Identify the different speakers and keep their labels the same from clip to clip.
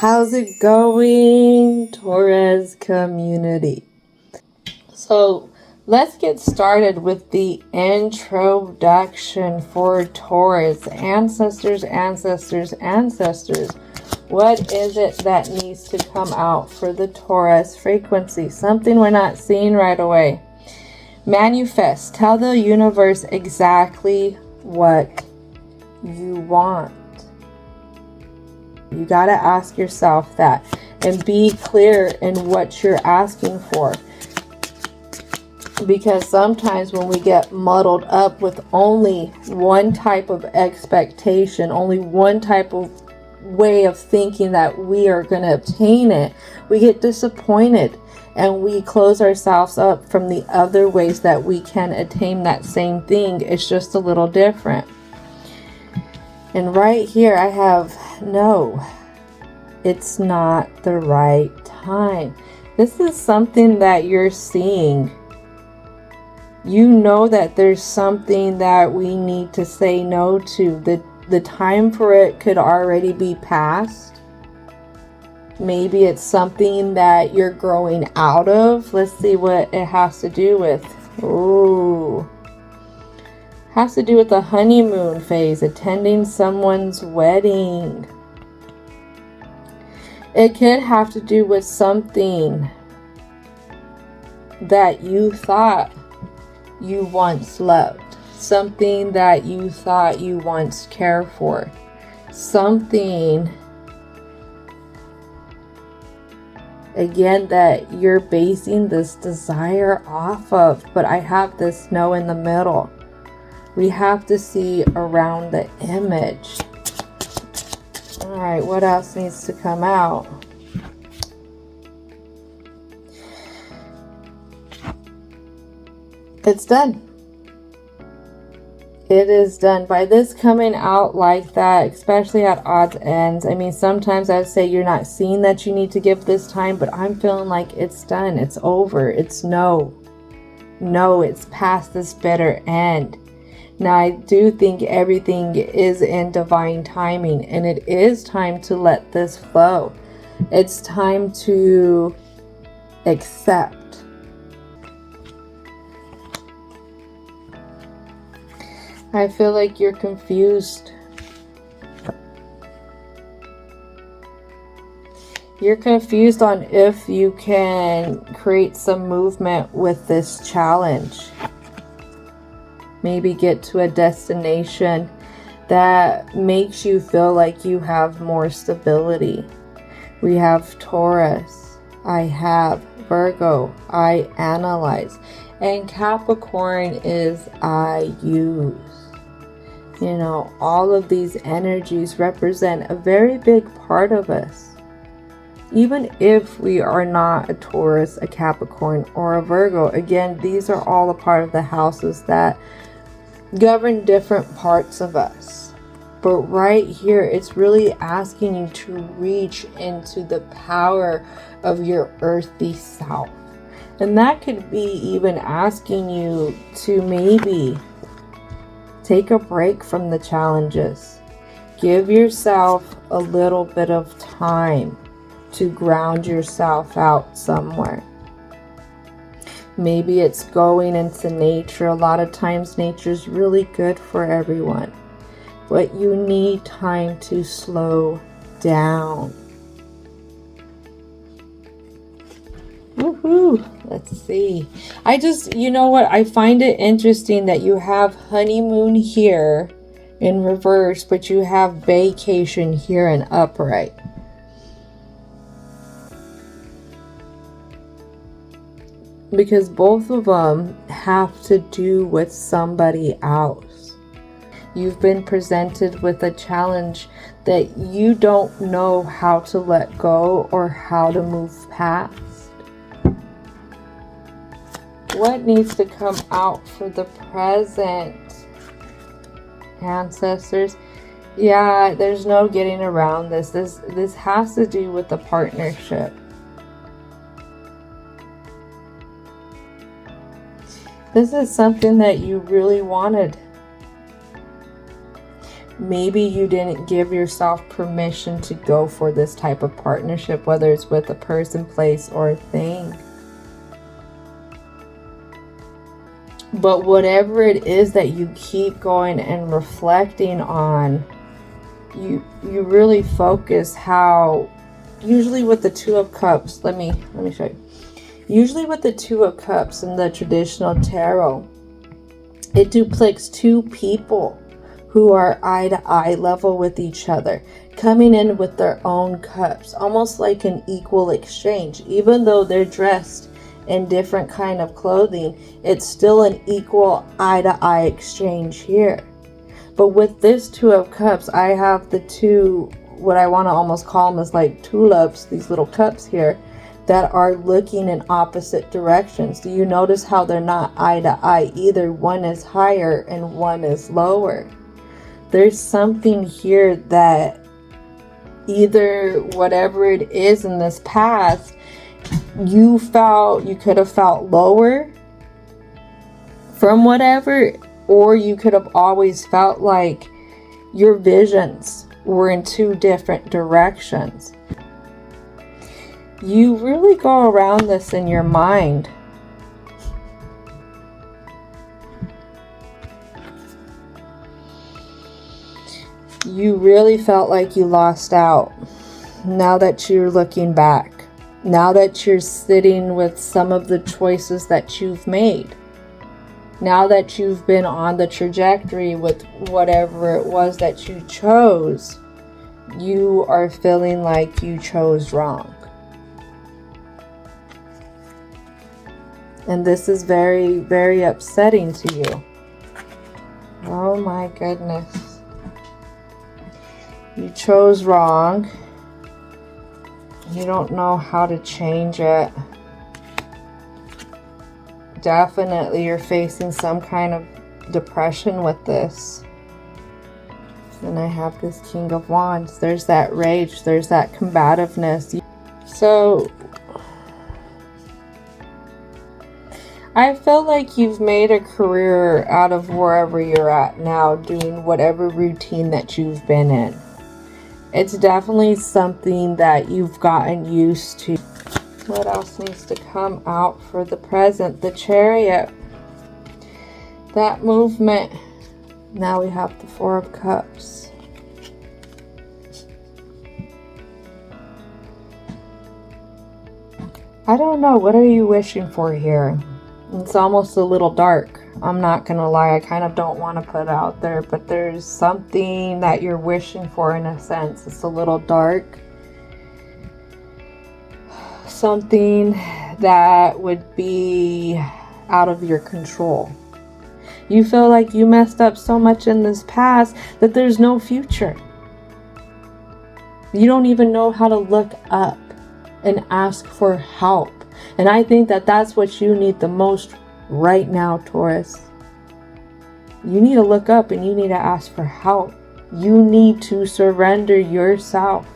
Speaker 1: How's it going, Taurus community? So let's get started with the introduction for Taurus. Ancestors. What is it that needs to come out for the Taurus frequency? Something we're not seeing right away. Manifest. Tell the universe exactly what you want. You got to ask yourself that and be clear in what you're asking for. Because sometimes when we get muddled up with only one type of expectation, only one type of way of thinking that we are going to obtain it, we get disappointed and we close ourselves up from the other ways that we can attain that same thing. It's just a little different. And right here I have no, it's not the right time. This is something that you're seeing. You know that there's something that we need to say no to. The time for it could already be past. Maybe it's something that you're growing out of. Let's see what it has to do with. Ooh. Has to do with the honeymoon phase, attending someone's wedding. It could have to do with something that you thought you once loved, something that you thought you once cared for, something again that you're basing this desire off of. But I have this no in the middle. We have to see around the image. All right, what else needs to come out? It's done. It is done. By this coming out like that, especially at odds ends, I mean, sometimes I'd say you're not seeing that you need to give this time, but I'm feeling like it's done. It's over. It's no. No, it's past this bitter end. Now, I do think everything is in divine timing, and it is time to let this flow. It's time to accept. I feel like you're confused. You're confused on if you can create some movement with this challenge. Maybe get to a destination that makes you feel like you have more stability. We have Taurus. I have Virgo. I analyze. And Capricorn is I use. You know, all of these energies represent a very big part of us. Even if we are not a Taurus, a Capricorn, or a Virgo, again, these are all a part of the houses that govern different parts of us. But right here, it's really asking you to reach into the power of your earthy self. And that could be even asking you to maybe take a break from the challenges. Give yourself a little bit of time to ground yourself out somewhere. Maybe it's going into nature. A lot of times nature is really good for everyone, but you need time to slow down. Woohoo! Let's see. You know what? I find it interesting that you have honeymoon here in reverse, but you have vacation here in upright. Because both of them have to do with somebody else. You've been presented with a challenge that you don't know how to let go or how to move past. What needs to come out for the present, ancestors? Yeah, there's no getting around this. This has to do with the partnership. This is something that you really wanted. maybe you didn't give yourself permission to go for this type of partnership, whether it's with a person, place, or a thing. But whatever it is that you keep going and reflecting on, you really focus how, usually with the Two of Cups, let me show you. Usually with the Two of Cups in the traditional tarot, it depicts two people who are eye to eye level with each other, coming in with their own cups, almost like an equal exchange. Even though they're dressed in different kind of clothing, it's still an equal eye to eye exchange here. But with this Two of Cups, I have the two, what I want to almost call them as like tulips, these little cups here, that are looking in opposite directions. Do you notice how they're not eye to eye either? One is higher and one is lower. There's something here that either whatever it is in this past, you could have felt lower from whatever, or you could have always felt like your visions were in two different directions. You really go around this in your mind. You really felt like you lost out. Now that you're looking back, now that you're sitting with some of the choices that you've made, now that you've been on the trajectory with whatever it was that you chose, you are feeling like you chose wrong. And this is very, very upsetting to you. Oh my goodness. You chose wrong. You don't know how to change it. Definitely you're facing some kind of depression with this. And I have this King of Wands. There's that rage. There's that combativeness. So I feel like you've made a career out of wherever you're at now, doing whatever routine that you've been in. It's definitely something that you've gotten used to. What else needs to come out for the present? The Chariot. That movement. Now we have the Four of Cups. I don't know. What are you wishing for here? It's almost a little dark. I'm not gonna lie, I kind of don't want to put it out there, but there's something that you're wishing for in a sense. It's a little dark. Something that would be out of your control. You feel like you messed up so much in this past that there's no future. You don't even know how to look up and ask for help. And I think that that's what you need the most right now, Taurus. You need to look up and you need to ask for help. You need to surrender yourself.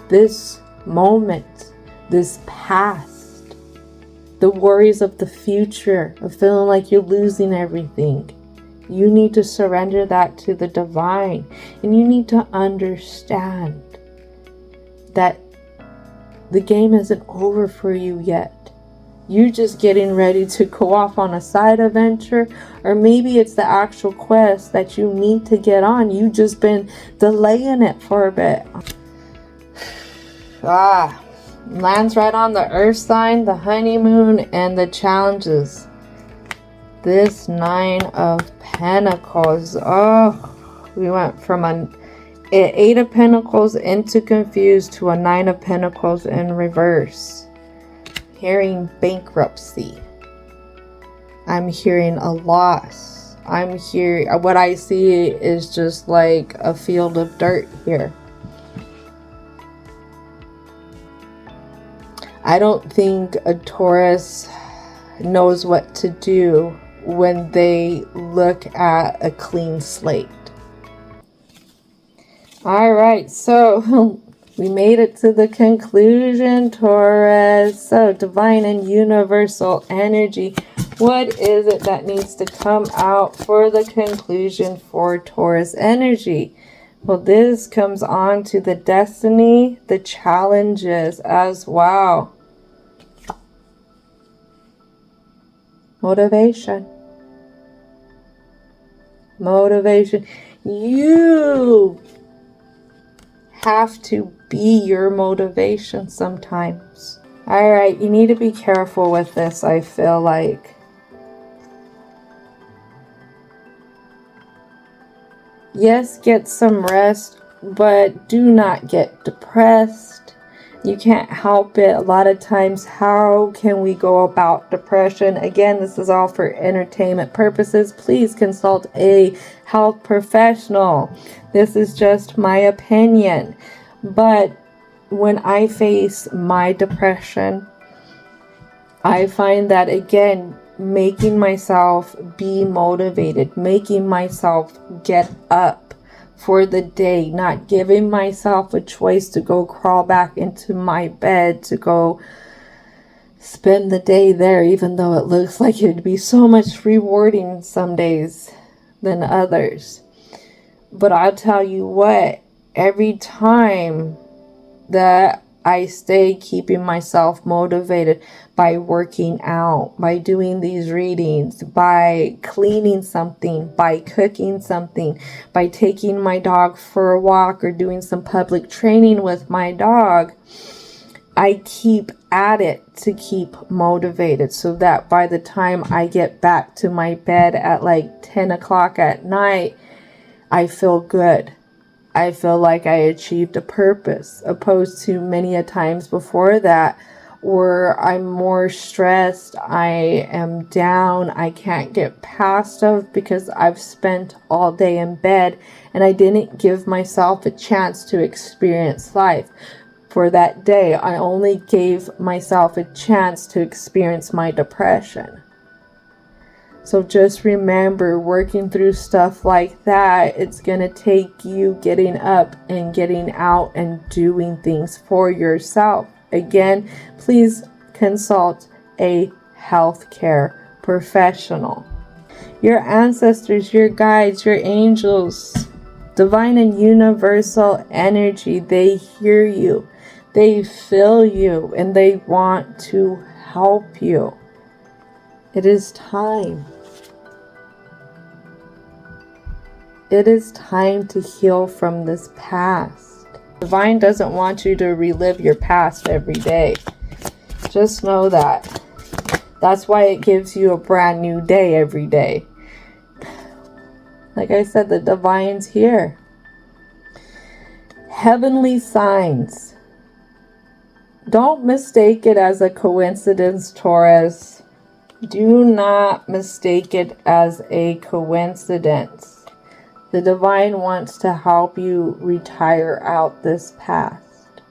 Speaker 1: This moment, this past, the worries of the future, of feeling like you're losing everything. You need to surrender that to the divine. And you need to understand that the game isn't over for you yet. You're just getting ready to go off on a side adventure, or maybe it's the actual quest that you need to get on. You've just been delaying it for a bit. Lands right on the earth sign, the honeymoon, and the challenges. This Nine of Pentacles. Oh, we went from an Eight of Pentacles into confused to a Nine of Pentacles in reverse. Hearing bankruptcy. I'm hearing a loss. I'm hearing, what I see is just like a field of dirt here. I don't think a Taurus knows what to do when they look at a clean slate. Alright, so we made it to the conclusion, Taurus. So, divine and universal energy. What is it that needs to come out for the conclusion for Taurus energy? Well, this comes on to the destiny, the challenges as well. Motivation. Motivation. You have to be your motivation sometimes. All right, you need to be careful with this, I feel like. Yes, get some rest, but do not get depressed. You can't help it. A lot of times, how can we go about depression? Again, this is all for entertainment purposes. Please consult a health professional. This is just my opinion. But when I face my depression, I find that, again, making myself be motivated, making myself get up for the day, not giving myself a choice to go crawl back into my bed, to go spend the day there, even though it looks like it would be so much rewarding some days than others. But I'll tell you what, every time that I stay keeping myself motivated by working out, by doing these readings, by cleaning something, by cooking something, by taking my dog for a walk or doing some public training with my dog, I keep at it to keep motivated so that by the time I get back to my bed at like 10 o'clock at night, I feel good. I feel like I achieved a purpose, opposed to many a times before that where I'm more stressed, I am down, I can't get past stuff because I've spent all day in bed and I didn't give myself a chance to experience life. For that day, I only gave myself a chance to experience my depression. So just remember, working through stuff like that, it's going to take you getting up and getting out and doing things for yourself. Again, please consult a healthcare professional. Your ancestors, your guides, your angels, divine and universal energy, they hear you, they feel you, and they want to help you. It is time. It is time to heal from this past. Divine doesn't want you to relive your past every day. Just know that. That's why it gives you a brand new day every day. Like I said, the divine's here. Heavenly signs. Don't mistake it as a coincidence, Taurus. Do not mistake it as a coincidence. The divine wants to help you retire out this past.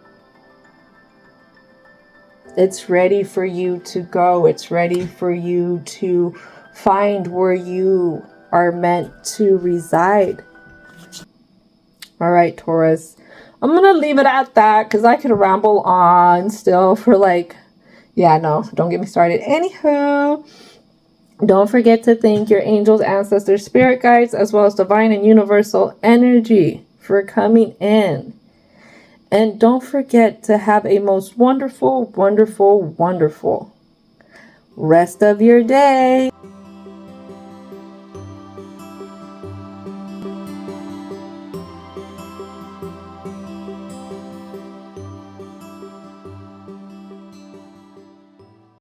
Speaker 1: It's ready for you to go. It's ready for you to find where you are meant to reside. All right, Taurus. I'm going to leave it at that because I could ramble on still for like, yeah, no, don't get me started. Anywho, don't forget to thank your angels, ancestors, spirit guides, as well as divine and universal energy for coming in. And don't forget to have a most wonderful, wonderful, wonderful rest of your day.